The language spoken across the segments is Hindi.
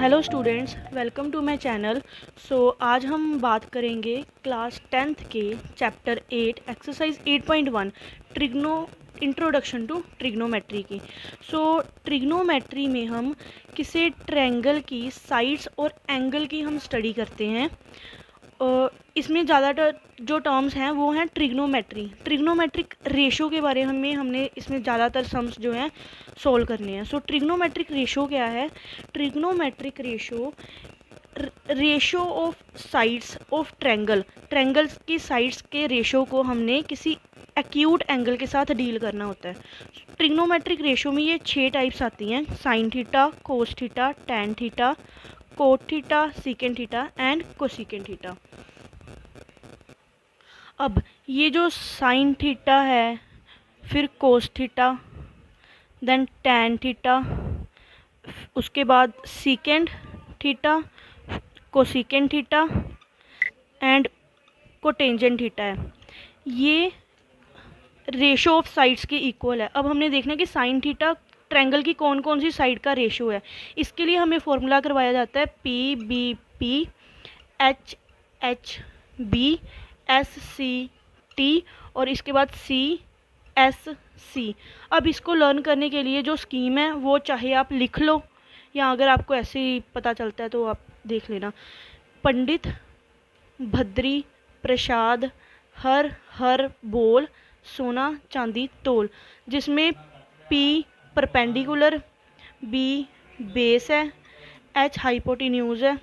Hello students, welcome to my channel. आज हम बात करेंगे क्लास 10th के chapter 8 exercise 8.1 trigno introduction to trigonometry की। ट्रिग्नोमेट्री में हम किसी ट्रायंगल की साइड्स और एंगल की हम स्टडी करते हैं। इसमें ज़्यादातर जो टर्म्स हैं वो हैं ट्रिग्नोमेट्रिक रेशो के बारे में हमने इसमें ज़्यादातर सम्स जो हैं सोल्व करने हैं। ट्रिग्नोमेट्रिक रेशो क्या है? Trigonometric ratio of sides of triangles की साइड्स के रेशो को हमने किसी एक्यूट एंगल के साथ डील करना होता है। ट्रिग्नोमेट्रिक रेशो में ये 6 टाइप्स आती हैं: sine theta, cos theta, tan theta, cot theta, secant theta and cosecant theta. अब ये जो साइन थीटा है, फिर cos theta, then tan theta, उसके बाद secant theta, cosecant theta and cotangent theta है, ये रेशो ऑफ साइड्स के इक्वल है। अब हमने देखना है कि साइन थीटा ट्रायंगल की कौन कौन सी साइड का रेशो है। इसके लिए हमें फॉर्मूला करवाया जाता है P B P, H H B, S C T और इसके बाद सी एस सी। अब इसको लर्न करने के लिए जो स्कीम है वो चाहे आप लिख लो या अगर आपको ऐसे ही पता चलता है तो आप देख लेना। पंडित, भद्री, प्रसाद, हर हर बोल, सोना चांदी तोल, जिसमें पी परपेंडिकुलर, बी बेस है, एच हाइपोटेन्यूज है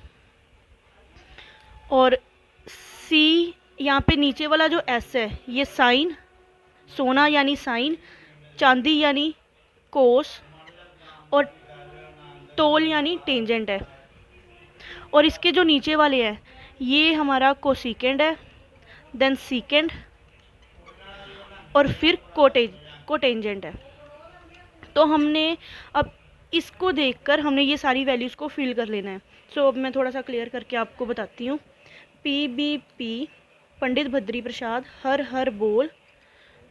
और सी यहाँ पे नीचे वाला जो एस है ये साइन, सोना यानी साइन, चांदी यानी कोस और तोल यानी टेंजेंट है। और इसके जो नीचे वाले हैं ये हमारा कोसीकेंट है, देन सीकेंट और फिर कोटेंजेंट है। तो हमने अब इसको देखकर हमने ये सारी वैल्यूज़ को फिल कर लेना है। अब मैं थोड़ा सा क्लियर करके आपको बताती हूँ। पी बी पी, पंडित भद्री प्रसाद, हर हर बोल,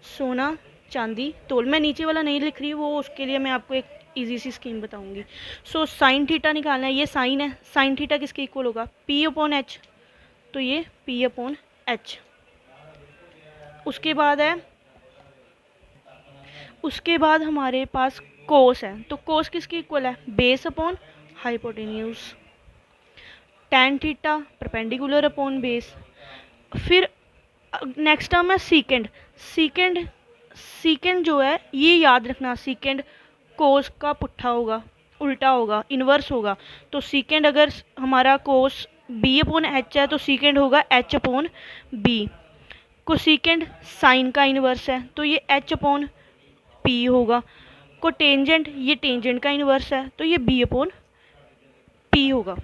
सोना चांदी तोल। मैं नीचे वाला नहीं लिख रही, वो उसके लिए मैं आपको एक इजी सी स्कीम बताऊंगी। साइन थीटा निकालना है, ये साइन है, साइन थीटा किसके इक्वल होगा? पी अपॉन एच, तो ये पी अपॉन एच। उसके बाद हमारे पास कोस है, तो कोस किसके इक्वल है? Base upon hypotenuse. Tan theta perpendicular upon base. फिर नेक्स्ट टर्म है सीकेंड। सीकेंड जो है ये याद रखना, सीकेंड कोस का पुट्ठा होगा, उल्टा होगा, इन्वर्स होगा। तो सीकेंड अगर हमारा कोस बी अपॉन एच है तो सीकेंड होगा एच अपॉन बी। कोसीकेंड साइन का इन्वर्स है तो ये एच अपॉन पी होगा। कोटेंजेंट ये टेंजेंट का इन्वर्स है तो ये बी अपॉन पी होगा।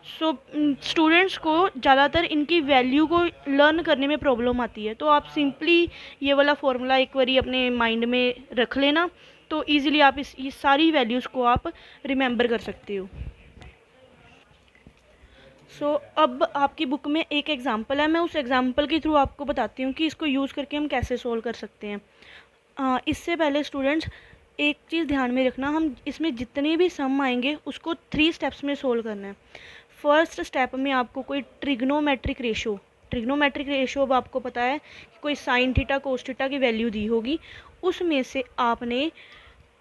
स्टूडेंट्स को ज़्यादातर इनकी वैल्यू को लर्न करने में प्रॉब्लम आती है, तो आप सिंपली ये वाला फॉर्मूला एक बारी अपने माइंड में रख लेना तो इजीली आप ये सारी वैल्यूज़ को आप रिमेंबर कर सकते हो। अब आपकी बुक में एक एग्जांपल है, मैं उस एग्जांपल के थ्रू आपको बताती हूँ कि इसको यूज़ करके हम कैसे सोल्व कर सकते हैं। इससे पहले स्टूडेंट्स एक चीज़ ध्यान में रखना, हम इसमें जितने भी सम आएंगे उसको 3 स्टेप्स में सोल्व करना है। फर्स्ट स्टेप में आपको कोई ट्रिग्नोमेट्रिक रेशो अब आपको पता है कि कोई साइन थीटा कोस थीटा की वैल्यू दी होगी, उसमें से आपने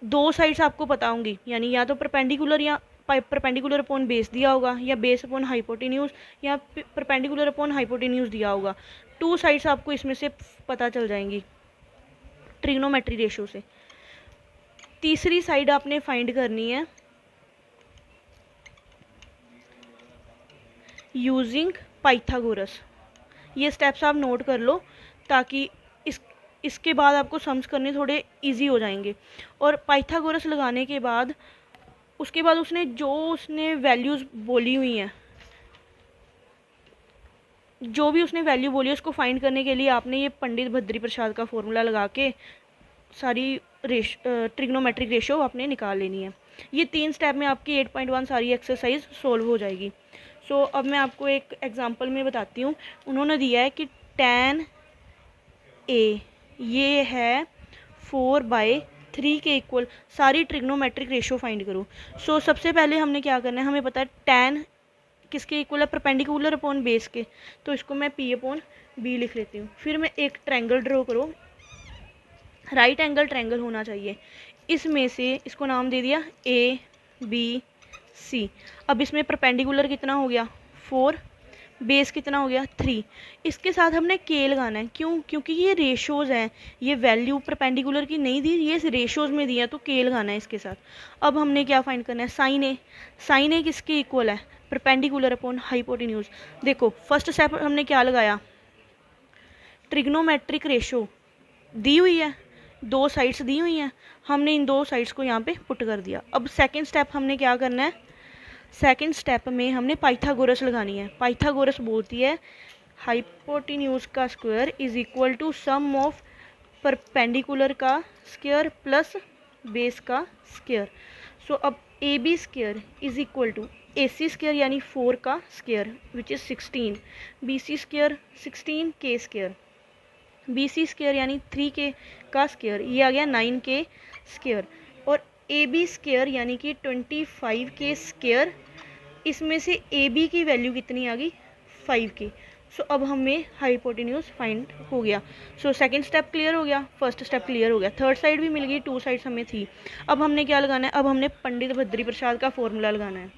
2 साइड्स आपको पता होंगी, यानी या तो परपेंडिकुलर या परपेंडिकुलर अपॉन बेस दिया होगा या बेस अपॉन हाइपोटेन्यूज या परपेंडिकुलर अपॉन हाइपोटेन्यूज दिया होगा। 2 साइड्स आपको इसमें से पता चल जाएंगी ट्रिग्नोमेट्री रेशो से। तीसरी साइड आपने फाइंड करनी है यूजिंग पाइथागोरस। ये स्टेप्स आप नोट कर लो ताकि इसके बाद आपको सम्स करने थोड़े इजी हो जाएंगे। और पाइथागोरस लगाने के बाद उसके बाद उसने वैल्यूज़ बोली हुई हैं, जो भी उसने वैल्यू बोली है उसको फाइंड करने के लिए आपने ये पंडित भद्री प्रसाद का फॉर्मूला लगा के सारी ट्रिग्नोमेट्रिक रेशो आपने निकाल लेनी है। ये 3 स्टेप में आपकी 8.1 सारी एक्सरसाइज सोल्व हो जाएगी। अब मैं आपको एक एग्जांपल में बताती हूँ। उन्होंने दिया है कि tan A ये है 4/3 3 के इक्वल सारी ट्रिग्नोमेट्रिक रेशो फाइंड करो। सो सबसे पहले हमने क्या करना है, हमें पता है tan किसके इक्वल है, परपेंडिकुलर अपॉन बेस के, तो इसको मैं p अपॉन b लिख लेती हूँ। फिर मैं एक ट्रायंगल ड्रॉ करो, राइट एंगल ट्रायंगल होना चाहिए, इसमें से इसको नाम दे दिया ए बी सी। अब इसमें परपेंडिकुलर कितना हो गया 4, बेस कितना हो गया 3। इसके साथ हमने के लगाना है, क्यों, क्योंकि ये रेशोज़ हैं, ये वैल्यू परपेंडिकुलर की नहीं दी, ये रेशोज़ में दिया, तो के लगाना है इसके साथ। अब हमने क्या फाइंड करना है, साइन ए किसके इक्वल है, परपेंडिकुलर अपॉन हाइपोटेन्यूज। देखो फर्स्ट स्टेप हमने क्या लगाया, ट्रिग्नोमेट्रिक रेशो दी हुई है, 2 साइड्स दी हुई हैं, हमने इन 2 साइड्स को यहाँ पे पुट कर दिया। अब सेकंड स्टेप हमने क्या करना है, सेकंड स्टेप में हमने पाइथागोरस लगानी है। पाइथागोरस बोलती है हाइपोटेन्यूज का square is equal to sum of perpendicular का स्क्वायर प्लस बेस का स्क्वायर। सो अब A B square is equal to A C square यानी 4 का square which is 16, B C square 16 के स्क्वायर, बी सी स्क्वायर यानी 3 के का स्क्वायर, ये आ गया 9 के स्क्वायर, और ए बी स्क्वायर यानी कि 25 के स्क्वायर, इसमें से ए बी की वैल्यू कितनी आ गई 5 की। सो अब हमें हाइपोटेन्यूज फाइंड हो गया। सो सेकंड स्टेप क्लियर हो गया, फर्स्ट स्टेप क्लियर हो गया, थर्ड साइड भी मिल गई, 2 साइड्स हमें थी। अब हमने क्या लगाना है, अब हमने पंडित भद्री प्रसाद का फॉर्मूला लगाना है।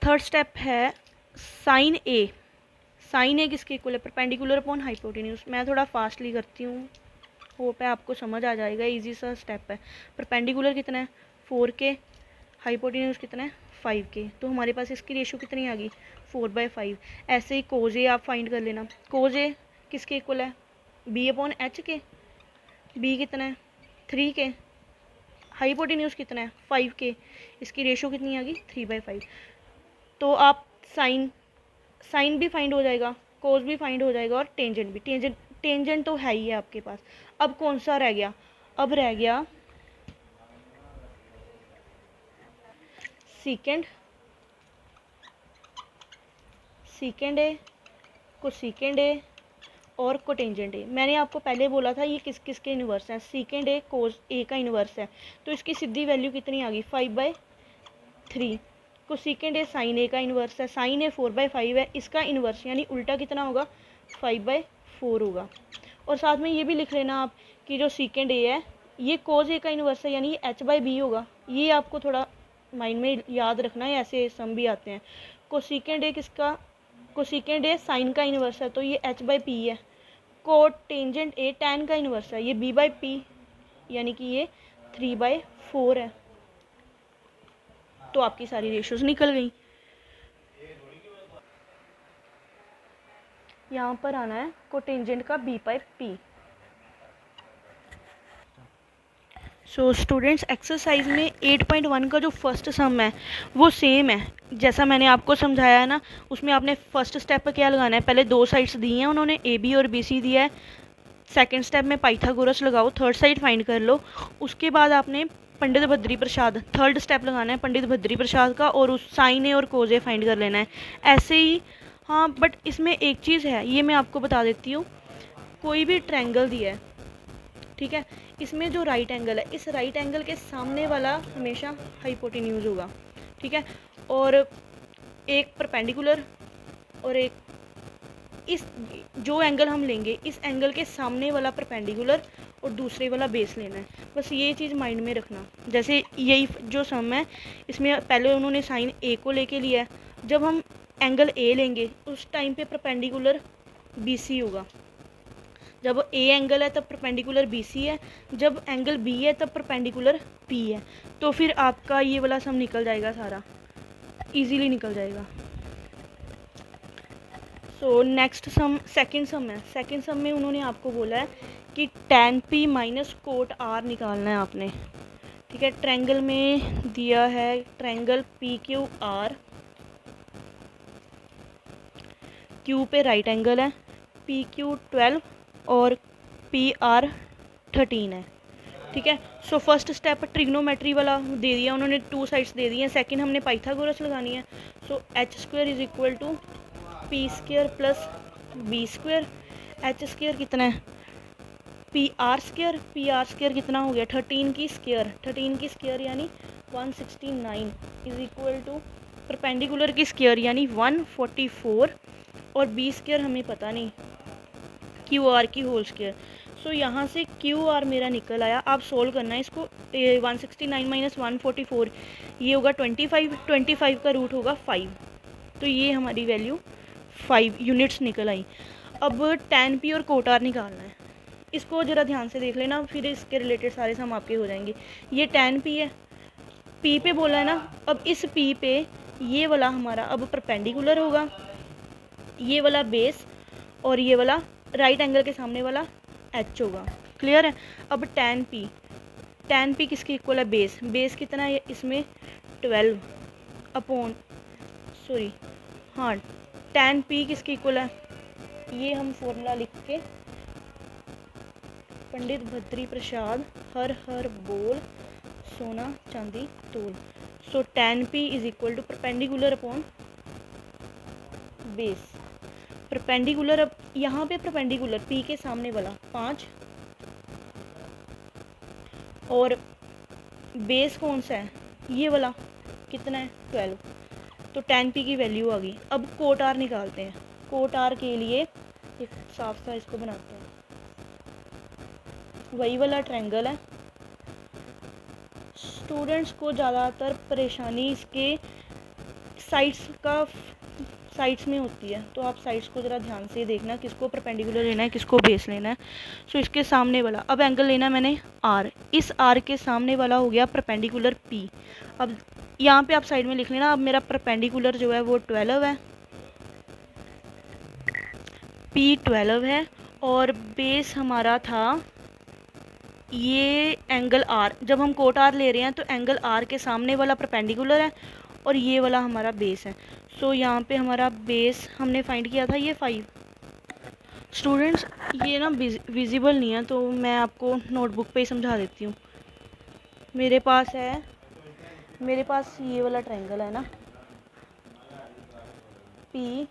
थर्ड स्टेप है साइन ए किसके इक्वल है, परपेंडिकुलर अपॉन हाइपोटेन्यूज। मैं थोड़ा फास्टली करती हूँ, होप है आपको समझ आ जाएगा, इजी सा स्टेप है। परपेंडिकुलर कितना है 4 के, हाइपोटेन्यूज कितना है 5 के, तो हमारे पास इसकी रेशो कितनी आ गई 4/5। ऐसे ही कोज ए आप फाइंड कर लेना, कोज ए किसके इक्वल है बी अपॉन एच के, बी कितना है 3 के, हाइपोटेन्यूज कितना है 5 के, इसकी रेशो कितनी आ गई 3/5। तो आप साइन भी फाइंड हो जाएगा, कोस भी फाइंड हो जाएगा, और टेंजेंट भी। टेंजेंट तो है ही है आपके पास। अब कौन सा रह गया, अब रह गया सीकेंड ए, कोसेकेंड ए और कोटेंजेंट ए। मैंने आपको पहले बोला था ये किस किस के इन्वर्स हैं, सीकेंड ए कोस ए का इन्वर्स है, तो इसकी सीधी वैल्यू कितनी आ गई 5/3। कोसेकेंड ए साइन ए का इन्वर्स है, साइन ए 4/5 है, इसका इन्वर्स यानी उल्टा कितना होगा 5/4 होगा। और साथ में ये भी लिख लेना आप कि जो सीकेंड ए है ये कोस ए का इन्वर्स है, यानी ये h/b होगा। ये आपको थोड़ा माइंड में याद रखना है, ऐसे सम भी आते हैं। कोसेकेंड ए किसका, कोसेकेंड ए साइन का इन्वर्स है, तो ये h/p है। कोटेंजेंट ए tan का इन्वर्स है, ये b/p यानी कि ये 3/4 है। तो आपकी सारी रेशोज निकल गई। यहाँ पर आना है कोटेंजेंट का b/p। सो स्टूडेंट्स एक्सरसाइज में 8.1 का जो फर्स्ट सम है वो सेम है जैसा मैंने आपको समझाया है ना। उसमें आपने फर्स्ट स्टेप पर क्या लगाना है, पहले 2 साइड्स दी हैं उन्होंने, ए बी और बी सी दिया है। सेकंड स्टेप में पाइथागोरस लगाओ, थर्ड साइड फाइंड कर लो। उसके बाद आपने पंडित भद्री प्रसाद, थर्ड स्टेप लगाना है पंडित भद्री प्रसाद का, और उस साइन ए और कोज ए फाइंड कर लेना है। ऐसे ही हाँ, बट इसमें एक चीज़ है, ये मैं आपको बता देती हूँ। कोई भी ट्रायंगल दिया है, ठीक है, इसमें जो राइट एंगल है, इस राइट एंगल के सामने वाला हमेशा हाइपोटेन्यूज होगा, ठीक है। और एक परपेंडिकुलर और एक, इस जो एंगल हम लेंगे इस एंगल के सामने वाला परपेंडिकुलर और दूसरे वाला बेस लेना है। बस ये चीज़ माइंड में रखना। जैसे यही जो सम है इसमें पहले उन्होंने साइन ए को लेके लिया है, जब हम एंगल ए लेंगे उस टाइम पे परपेंडिकुलर बी सी होगा। जब ए एंगल है तब परपेंडिकुलर बी सी है, जब एंगल बी है तब परपेंडिकुलर पी है। तो फिर आपका ये वाला सम निकल जाएगा, सारा इजीली निकल जाएगा। सो नेक्स्ट सम सेकंड सम है। सेकंड सम में उन्होंने आपको बोला है कि tan p minus cot r निकालना है आपने, ठीक है। ट्रायंगल में दिया है triangle P Q R, Q पे राइट एंगल है, पी क्यू 12 और पी आर 13 है, ठीक है। सो फर्स्ट स्टेप ट्रिग्नोमेट्री वाला दे दिया उन्होंने, 2 साइड्स दे दी हैं। सेकंड हमने पाइथागोरस लगानी है। So H square is equal to P square plus B square. H square कितना है पी आर स्क्र कितना हो गया 13 की स्क्र यानी 169 इज इक्वल टू परपेंडिकुलर की स्क्र यानी 144 और बी स्क्र हमें पता नहीं, क्यू आर की होल स्क्र। सो यहाँ से क्यू आर मेरा निकल आया। आप सोल्व करना है इसको। 169 माइनस 144 ये होगा 25, 25 का रूट होगा 5, तो ये हमारी वैल्यू 5 यूनिट्स निकल आई। अब tan p और कोट आर निकालना है। इसको ज़रा ध्यान से देख लेना, फिर इसके रिलेटेड सारे सम आपके हो जाएंगे। ये tan p है, p पे बोला है ना, अब इस p पे ये वाला हमारा अब परपेंडिकुलर होगा, ये वाला बेस और ये वाला राइट एंगल के सामने वाला h होगा। क्लियर है। अब tan p किसके इक्वल है, बेस कितना है इसमें 12 अपॉन हाँ tan p किसके इक्वल है, ये हम फॉर्मूला लिख के पंडित भद्री प्रसाद हर हर बोल सोना चांदी तोल। So tan p is equal to perpendicular upon base. Perpendicular, अब यहाँ पे परपेंडिकुलर p के सामने वाला 5 और बेस कौन सा है, ये वाला कितना है 12, तो tan p की वैल्यू आ गई। अब कोट आर निकालते हैं। कोट आर के लिए एक साफ सा इसको बनाते हैं, वही वाला ट्रायंगल है। स्टूडेंट्स को ज़्यादातर परेशानी इसके साइड्स में होती है, तो आप साइड्स को ज़रा ध्यान से देखना, किसको परपेंडिकुलर लेना है किसको बेस लेना है। सो इसके सामने वाला अब एंगल लेना है मैंने आर, इस आर के सामने वाला हो गया परपेंडिकुलर पी। अब यहाँ पे आप साइड में लिख लेना। अब मेरा परपेंडिकुलर जो है वो 12 है, पी 12 है और बेस हमारा था ये एंगल आर। जब हम कोट आर ले रहे हैं तो एंगल आर के सामने वाला परपेंडिकुलर है और ये वाला हमारा बेस है। सो यहाँ पे हमारा बेस हमने फाइंड किया था ये 5। स्टूडेंट्स ये ना विजिबल नहीं है, तो मैं आपको नोटबुक पे ही समझा देती हूँ। मेरे पास ये वाला ट्रायंगल है ना, पी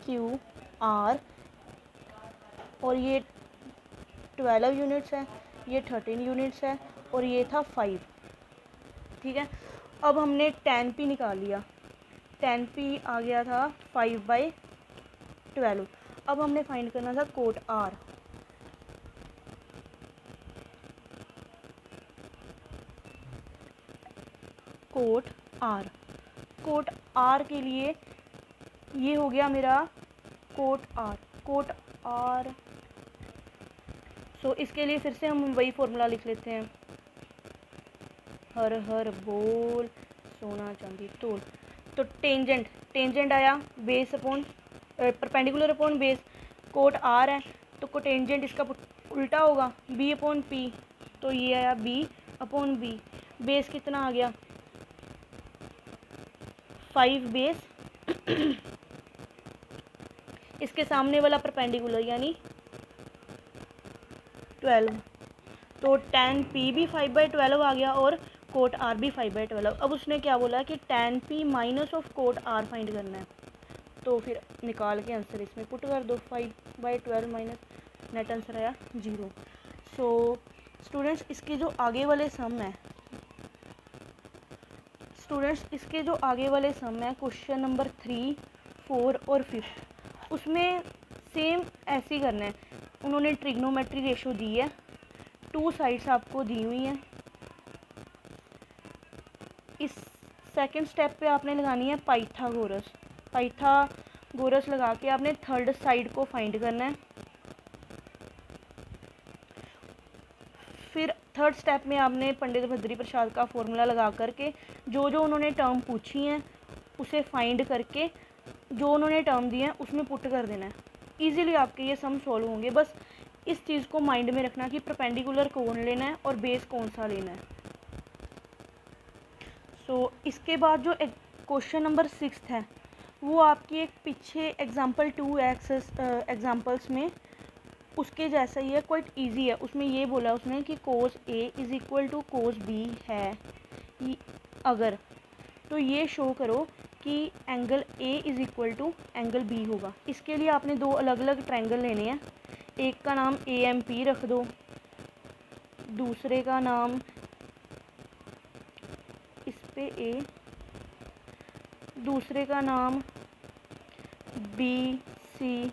क्यू आर और ये 12 यूनिट्स है, ये 13 यूनिट्स है और ये था 5। ठीक है। अब हमने tan p निकाल लिया, tan p आ गया था 5/12। अब हमने फाइंड करना था कोट r। कोट r के लिए ये हो गया मेरा कोट r। सो इसके लिए फिर से हम वही फॉर्मूला लिख लेते हैं, हर हर बोल सोना चांदी तोल। तो टेंजेंट आया base upon perpendicular upon base, cot R है तो कोटेंजेंट इसका उल्टा होगा बी अपॉन पी, तो ये आया बी अपॉन बी। बेस कितना आ गया 5 बेस इसके सामने वाला परपेंडिकुलर यानी 12, तो tan p भी 5/12 आ गया और कोट r भी 5/12। अब उसने क्या बोला कि tan p minus of cot r find करना है, तो फिर निकाल के आंसर इसमें पुट कर दो, 5/12 माइनस, नेट आंसर आया 0। सो स्टूडेंट्स इसके जो आगे वाले सम है क्वेश्चन नंबर 3, 4 और 5, उसमें सेम ऐसे ही करना है। उन्होंने ट्रिग्नोमेट्री रेशो दी है, 2 साइड्स आपको दी हुई हैं। इस सेकंड स्टेप पे आपने लगानी है पाइथागोरस लगा के आपने थर्ड साइड को फाइंड करना है। फिर थर्ड स्टेप में आपने पंडित भद्री प्रसाद का फॉर्मूला लगा करके जो उन्होंने टर्म पूछी हैं उसे फाइंड करके जो उन्होंने टर्म दिए हैं उसमें पुट कर देना है। इजीली आपके ये सम सॉल्व होंगे। बस इस चीज़ को माइंड में रखना कि परपेंडिकुलर कौन लेना है और बेस कौन सा लेना है। सो इसके बाद जो क्वेश्चन नंबर 6 है वो आपकी एक पीछे एग्जाम्पल 2 एग्जाम्पल्स में उसके जैसा ही है, क्वाइट इजी है। उसमें ये बोला उसने कि cos A is equal to cos B है अगर, तो ये शो करो कि angle A is equal to angle B होगा। इसके लिए आपने 2 अलग अलग ट्रायंगल लेने हैं, एक का नाम AMP रख दो दूसरे का नाम इस पे ए, दूसरे का नाम बी सी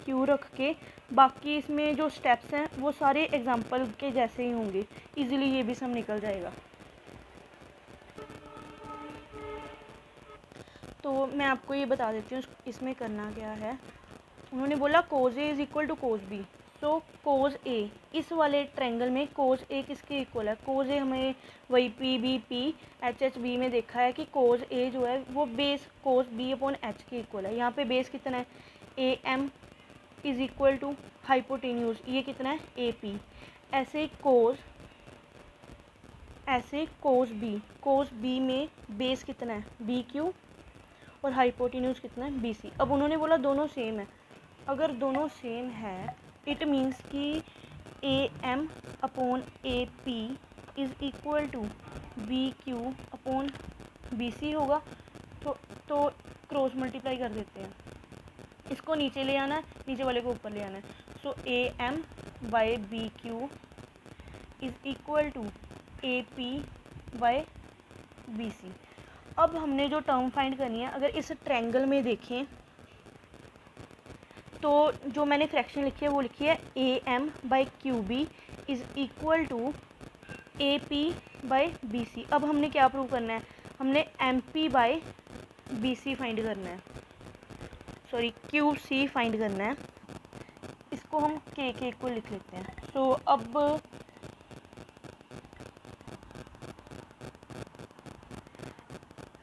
क्यू रख के बाकी इसमें जो स्टेप्स हैं वो सारे एग्जाम्पल के जैसे ही होंगे, इजीली ये भी सब निकल जाएगा। तो मैं आपको ये बता देती हूँ इसमें करना क्या है। उन्होंने बोला cos A is equal to cos B, तो कोज ए, इस वाले ट्रायंगल में कोज ए किसके इक्वल है? कोज ए हमें वही P B P H H B में देखा है कि कोज ए जो है वो base cos B upon H के इक्वल है। यहाँ पे बेस कितना है? A M is equal to hypotenuse, ये कितना है? A P. ऐसे कोज बी में बेस कितना है? बी क्यू, और हाइपोटेन्यूज कितना है? B C. अब उन्होंने बोला दोनों सेम है, अगर दोनों सेम है इट मीन्स कि A M upon A P is equal to B Q upon B C होगा। तो क्रॉस मल्टीप्लाई कर देते हैं, इसको नीचे ले आना है, नीचे वाले को ऊपर ले आना है। So A M by B Q is equal to A P by B C. अब हमने जो टर्म फाइंड करनी है, अगर इस ट्रायंगल में देखें तो जो मैंने फ्रैक्शन लिखी है वो लिखी है A M by Q B is equal to A P by B C. अब हमने क्या प्रूव करना है? हमने M P by B C find करना है, सॉरी क्यू सी फाइंड करना है। इसको हम के को लिख लेते हैं। तो अब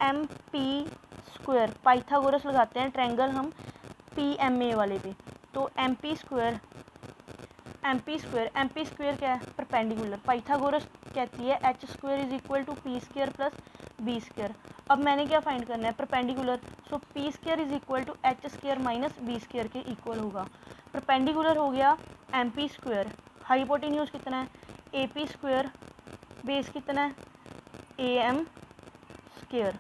एम पी स्क्वायर, पाइथागोरस लगाते हैं ट्रायंगल हम पी एम ए वाले पे, तो एम पी स्क्वायर क्या है? परपेंडिकुलर। पाइथागोरस कहती है H square is equal to P square plus B square. अब मैंने क्या फाइंड करना है? Perpendicular. So P square is equal to H square minus B square के इक्वल होगा। परपेंडिकुलर हो गया एम पी स्क्वायर, हाइपोटेन्यूज कितना है? ए पी स्क्वायर, बेस कितना है? A M square.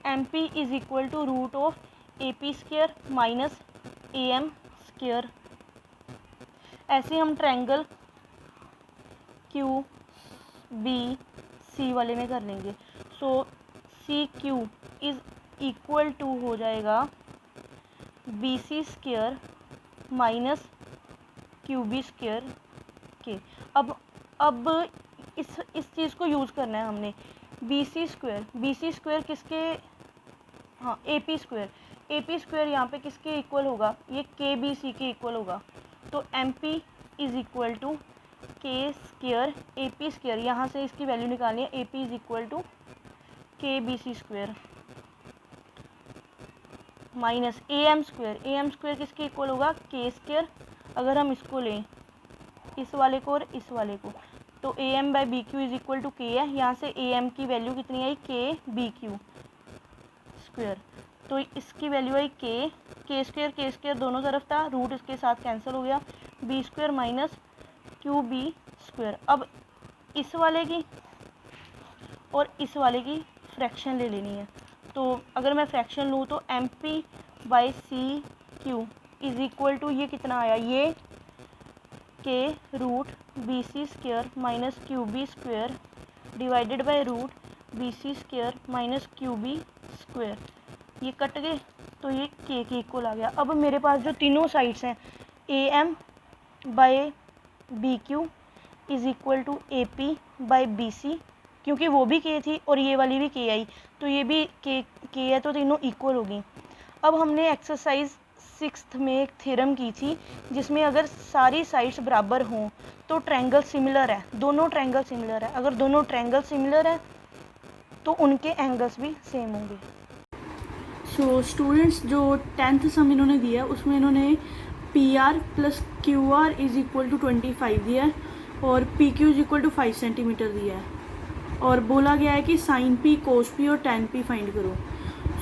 M P is equal to root of A P square minus A M square. ऐसे हम ट्रायंगल क्यू बी सी वाले में कर लेंगे। So C Q is equal to हो जाएगा B C square minus Q B square के। अब इस चीज़ को यूज़ करना है हमने। बी सी स्क्वायर किसके? हाँ, ए पी स्क्वायर यहाँ पे किसके इक्वल होगा? ये के बी सी के इक्वल होगा। तो M P is equal to K square A P square, यहाँ से इसकी वैल्यू निकालनी है। A P is equal to K B C square minus A M square किसके इक्वल होगा? K square. अगर हम इसको लें, इस वाले को और इस वाले को, तो A M by B Q is equal to के है। यहाँ से ए एम की वैल्यू कितनी आई? के बी क्यू स्क्वायर, तो इसकी वैल्यू आई के स्क्वायर दोनों तरफ था, रूट इसके साथ कैंसिल हो गया, B square minus Q B square. अब इस वाले की और इस वाले की फ्रैक्शन ले लेनी है। तो अगर मैं फ्रैक्शन लूँ तो M P by C Q is equal to ये कितना आया? ये के root B C square minus Q B square divided by root B C square minus Q B square. ये कट गए तो ये के इक्वल आ गया। अब मेरे पास जो तीनों साइड्स हैं A M by B Q is equal to A P by B C, क्योंकि वो भी के थी और ये वाली भी के आई, तो ये भी के है, तो तीनों इक्वल होगी। अब हमने एक्सरसाइज 6th में एक थ्योरम की थी जिसमें अगर सारी साइड्स बराबर हों तो ट्रायंगल सिमिलर है, दोनों ट्रायंगल सिमिलर है। अगर दोनों ट्रायंगल सिमिलर है तो उनके एंगल्स भी सेम होंगे। सो स्टूडेंट्स, जो 10th सम इन्होंने दिया है उसमें इन्होंने P R plus Q R is equal to 25 दिया है और P Q is equal to 5 centimetre दिया है, और बोला गया है कि साइन पी, कोस पी और टेन पी फाइंड करो।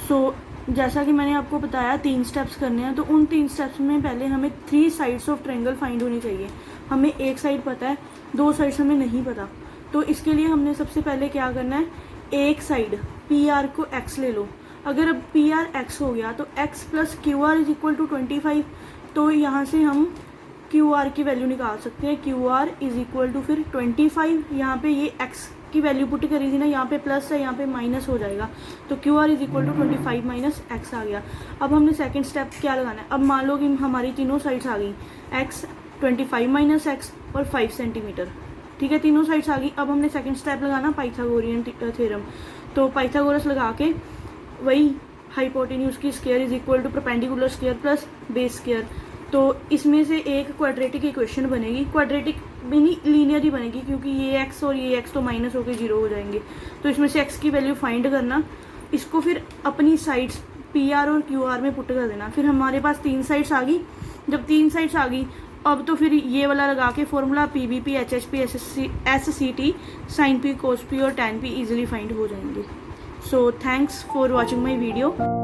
सो जैसा कि मैंने आपको बताया 3 स्टेप्स करने हैं, तो उन 3 स्टेप्स में पहले हमें 3 साइड्स ऑफ ट्रायंगल फाइंड होनी चाहिए। हमें एक साइड पता है, 2 साइड्स हमें नहीं पता, तो इसके लिए हमने सबसे पहले क्या करना है? एक साइड पी आर को एक्स ले लो। अगर अब पी आर एक्स हो गया तो X plus Q R is equal to 25, तो यहाँ से हम क्यू आर की वैल्यू निकाल सकते हैं। Q R is equal to फिर 25, यहाँ पे ये एक्स की वैल्यू पुट करी थी ना, यहाँ पे प्लस है, यहाँ पे माइनस हो जाएगा, तो Q R is equal to 25 minus X आ गया। अब हमने सेकंड स्टेप क्या लगाना है, अब मान लो कि हमारी तीनों साइड्स आ गई, एक्स 25 माइनस एक्स और 5 सेंटीमीटर, ठीक है, तीनों साइड्स आ गई। अब हमने सेकंड स्टेप लगाना पाइथागोरियन थ्योरम, तो पाइथागोरस लगा के वही हाइपोटेन्यूज की square is equal to perpendicular square plus base square, तो इसमें से एक क्वाड्रेटिक इक्वेशन बनेगी, क्वाड्रेटिक भी नहीं लीनियर ही बनेगी, क्योंकि ये एक्स और ये एक्स तो माइनस होकर 0 हो जाएंगे। तो इसमें से एक्स की वैल्यू फाइंड करना, इसको फिर अपनी साइड्स पी आर और क्यू आर में पुट कर देना। फिर हमारे पास 3 साइड्स आ गई, जब 3 साइड्स आ गई अब तो फिर ये वाला लगा के formula P B P H H P S C T sine P cos P और टैन पी ईजिली फाइंड हो जाएंगे। So thanks for watching my video.